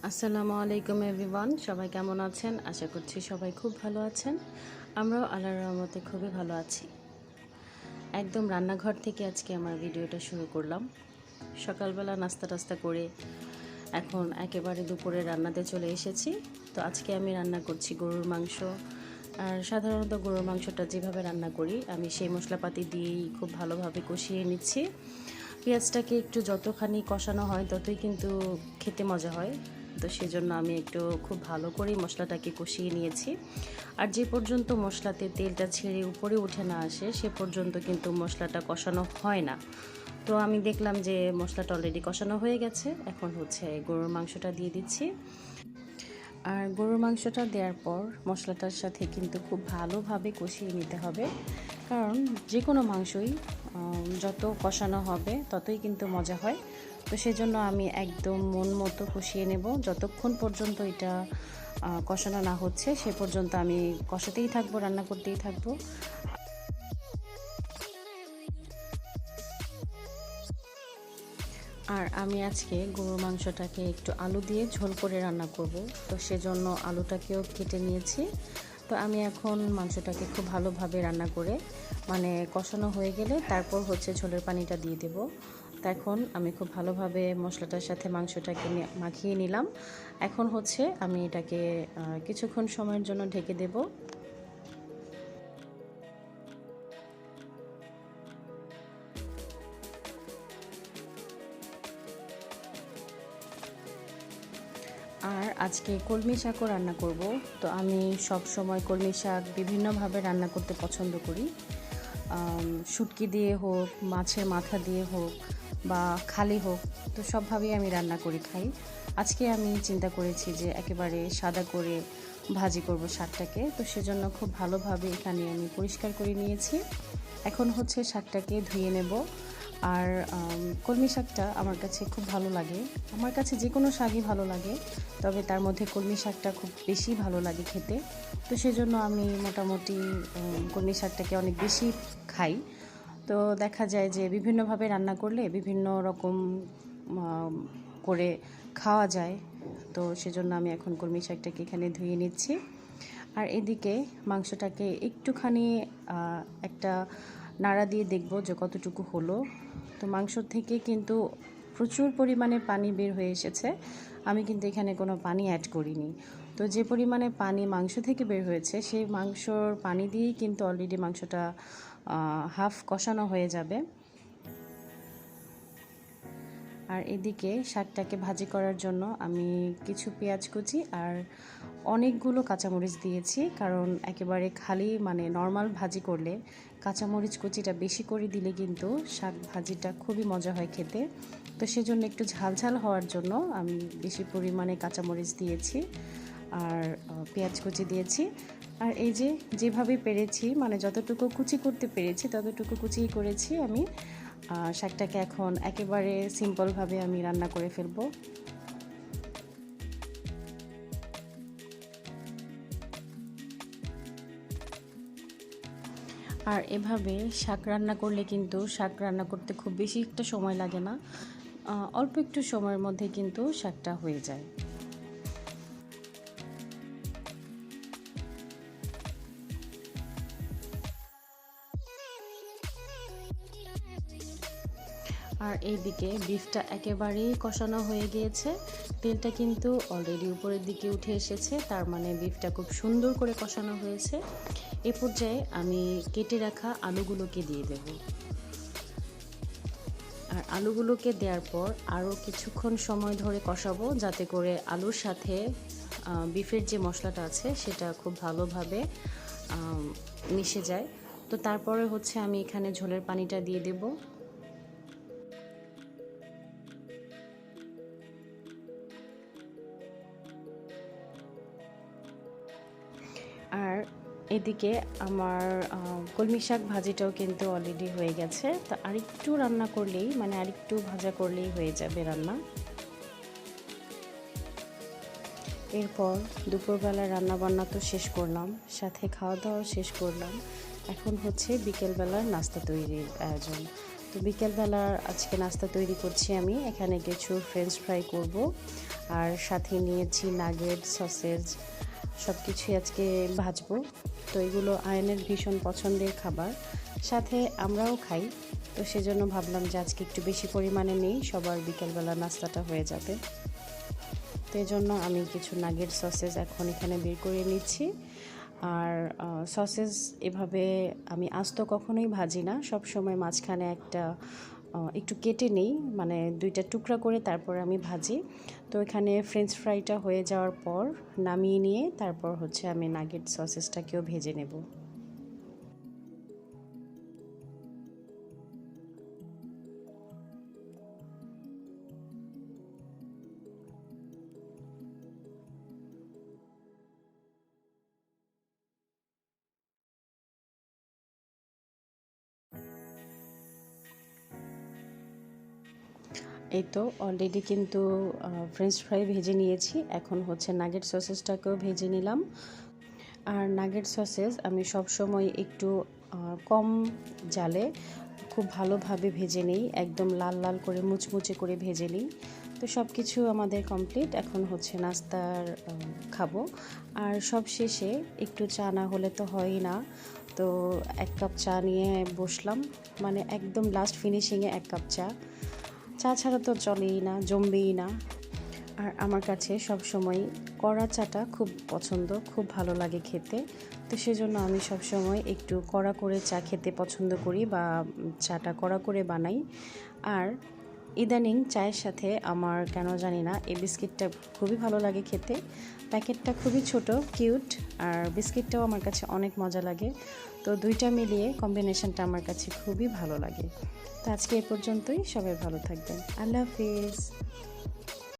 আসসালামু আলাইকুম এভরিওয়ান, সবাই কেমন আছেন? আশা করছি সবাই খুব ভালো আছেন। আমরাও আল্লাহর রহমতে খুবই ভালো আছি। একদম রান্নাঘর থেকে আজকে আমার ভিডিওটা শুরু করলাম। সকালবেলা নাস্তা টাস্তা করে এখন একেবারে দুপুরে রান্নাতে চলে এসেছি। তো আজকে আমি রান্না করছি গরুর মাংস। আর সাধারণত গরুর মাংসটা যেভাবে রান্না করি আমি সেই মশলাপাতি দিয়েই খুব ভালোভাবে কষিয়ে নিচ্ছি। পেঁয়াজটাকে একটু যতখানি কষানো হয় ততই কিন্তু খেতে মজা হয়। তো সেজন্য আমি একটু খুব ভালো করেই মশলাটাকে কষিয়ে নিয়েছি। আর যে পর্যন্ত মশলাতে তেলটা ছেড়ে উপরে উঠে না আসে সে পর্যন্ত কিন্তু মশলাটা কষানো হয় না। তো আমি দেখলাম যে মশলাটা অলরেডি কষানো হয়ে গেছে। এখন হচ্ছে গরুর মাংসটা দিয়ে দিচ্ছি। আর গরুর মাংসটা দেওয়ার পর মশলাটার সাথে কিন্তু খুব ভালোভাবে কষিয়ে নিতে হবে, কারণ যে কোনো মাংসই যত কষানো হবে ততই কিন্তু মজা হয়। তো সেজন্য আমি একদম মন মতো কষিয়ে নেব। যতক্ষণ পর্যন্ত এটা কষানো না হচ্ছে সে পর্যন্ত আমি কষাতেই থাকবো, রান্না করতেই থাকবো। আর আমি আজকে গরুর মাংসটাকে একটু আলু দিয়ে ঝোল করে রান্না করব। তো সেজন্য আলুটাকেও কেটে নিয়েছি। তো আমি এখন মাংসটাকে খুব ভালোভাবে রান্না করে মানে কষানো হয়ে গেলে তারপর হচ্ছে ঝোলের পানিটা দিয়ে দেব। তো এখন আমি খুব ভালোভাবে মশলাটার সাথে মাংসটাকে মাখিয়ে নিলাম। এখন হচ্ছে আমি এটাকে কিছুক্ষণ সময়ের জন্য ঢেকে দেব। আর আজকে কলমি শাকও রান্না করব। তো আমি সব সময় কলমি শাক বিভিন্নভাবে রান্না করতে পছন্দ করি। শুটকি দিয়ে হোক, মাছের মাথা দিয়ে হোক বা খালি হোক, তো সবভাবেই আমি রান্না করি খাই। আজকে আমি চিন্তা করেছি যে একেবারে সাদা করে ভাজি করব শাকটাকে। তো সেজন্য খুব ভালোভাবে এখানে আমি পরিষ্কার করে নিয়েছি। এখন হচ্ছে শাকটাকে ধুয়ে নেব। আর কলমি শাকটা আমার কাছে খুব ভালো লাগে। আমার কাছে যে কোনো শাকই ভালো লাগে, তবে তার মধ্যে কলমি শাকটা খুব বেশি ভালো লাগে খেতে। তো সেজন্য আমি মোটামুটি কলমি শাকটাকে অনেক বেশি খাই। তো দেখা যায় যে বিভিন্নভাবে রান্না করলে বিভিন্ন রকম করে খাওয়া যায়। তো সেজন্য আমি এখন কলমি শাকটাকে এখানে ধুয়ে নিচ্ছি। আর এদিকে মাংসটাকে একটুখানি একটা নাড়া দিয়ে দেখব যে কতটুকু হলো। তো মাংস থেকে কিন্তু প্রচুর পরিমাণে পানি বের হয়ে এসেছে। আমি কিন্তু এখানে কোনো পানি অ্যাড করিনি। তো যে পরিমাণে পানি মাংস থেকে বের হয়েছে সেই মাংসর পানি দিয়েই কিন্তু অলরেডি মাংসটা হাফ কষানো হয়ে যাবে। আর এদিকে শাকটাকে ভাজি করার জন্য আমি কিছু পেঁয়াজ কুচি আর অনেকগুলো কাঁচামরিচ দিয়েছি, কারণ একেবারে খালি মানে নর্মাল ভাজি করলে কাঁচামরিচ কুচিটা বেশি করে দিলে কিন্তু শাক ভাজিটা খুবই মজা হয় খেতে। তো সেজন্য একটু ঝাল ঝাল হওয়ার জন্য আমি বেশি পরিমাণে কাঁচামরিচ দিয়েছি আর পেঁয়াজ কুচি দিয়েছি। আর এই যে যেভাবে পেরেছি মানে যতটুকু কুচি করতে পেরেছি ততটুকু কুচিই করেছি আমি। শাকটাকে এখন একেবারে সিম্পলভাবে আমি রান্না করে ফেলবো। আর এভাবে শাক রান্না করলে কিন্তু শাক রান্না করতে খুব বেশি একটা সময় লাগে না। অল্প একটু সময়ের মধ্যে কিন্তু শাকটা হয়ে যায়। আর এইদিকে বিফটা একেবারেই কষানো হয়ে গিয়েছে। তেলটা কিন্তু অলরেডি উপরের দিকে উঠে এসেছে, তার মানে বিফটা খুব সুন্দর করে কষানো হয়েছে। এ পর্যায়ে আমি কেটে রাখা আলুগুলোকে দিয়ে দেব। আর আলুগুলোকে দেওয়ার পর আরও কিছুক্ষণ সময় ধরে কষাবো, যাতে করে আলুর সাথে বিফের যে মশলাটা আছে সেটা খুব ভালোভাবে মিশে যায়। তো তারপরে হচ্ছে আমি এখানে ঝোলের পানিটা দিয়ে দেব। আর এদিকে আমার কলমি শাক ভাজিটাও কিন্তু অলরেডি হয়ে গেছে। তো আরেকটু রান্না করলেই মানে আরেকটু ভাজা করলেই হয়ে যাবে রান্না। এরপর দুপুরবেলা রান্নাবান্না তো শেষ করলাম, সাথে খাওয়া দাওয়া শেষ করলাম। এখন হচ্ছে বিকেলবেলার নাস্তা তৈরির আয়োজন। তো বিকেলবেলার আজকে নাস্তা তৈরি করছি আমি। এখানে কিছু ফ্রেঞ্চ ফ্রাই করব, আর সাথে নিয়েছি নাগেট, সসেজ, সব কিছুই আজকে ভাজবো। তো এগুলো আয়নের ভীষণ পছন্দের খাবার, সাথে আমরাও খাই। তো সেজন্য ভাবলাম যে আজকে একটু বেশি পরিমাণে নেই, সবার বিকেলবেলা নাস্তাটা হয়ে যাবে। তো এই জন্য আমি কিছু নাগেট সসেজ এখন এখানে বের করে নিচ্ছি। আর সসেজ এভাবে আমি আস্ত কখনোই ভাজি না, সব সময় মাঝখানে একটু কেটে নেই, মানে 2টা টুকরা করে তারপর আমি ভাজি। তো এখানে ফ্রেঞ্চ ফ্রাইটা হয়ে যাওয়ার পর নামিয়ে নিয়ে তারপর হচ্ছে আমি নাগেট সসেজটাকেও ভেজে নেব। এই তো অলরেডি কিন্তু ফ্রেঞ্চ ফ্রাই ভেজে নিয়েছি, এখন হচ্ছে নাগেট সসেজটাকেও ভেজে নিলাম। আর নাগেট সসেজ আমি সব সময় একটু কম জালে খুব ভালোভাবে ভেজে নিই, একদম লাল লাল করে মুচমুচে করে ভেজে নিই। তো সব কিছু আমাদের কমপ্লিট, এখন হচ্ছে নাস্তার খাবো। আর সব শেষে একটু চা না হলে তো হয়ই না, তো 1 কাপ চা নিয়ে বসলাম, মানে একদম লাস্ট ফিনিশিংয়ে 1 কাপ চা। চা ছাড়া তো চলেই না, জমবেই না। আর আমার কাছে সব সময় কড়া চাটা খুব পছন্দ, খুব ভালো লাগে খেতে। তো সেজন্য আমি সব সময় একটু কড়া করে চা খেতে পছন্দ করি, বা চাটা কড়া করে বানাই। আর ইদানিং চায়ের সাথে আমার কেন জানি না এই বিস্কিটটা খুবই ভালো লাগে খেতে। প্যাকেটটা খুবই ছোট, কিউট, আর বিস্কিটটাও আমার কাছে অনেক মজা লাগে। তো 2টা মিলিয়ে কম্বিনেশনটা আমার কাছে খুবই ভালো লাগে। তো আজকে এ পর্যন্তই, সবাই ভালো থাকবেন। আল্লাহ হাফিজ।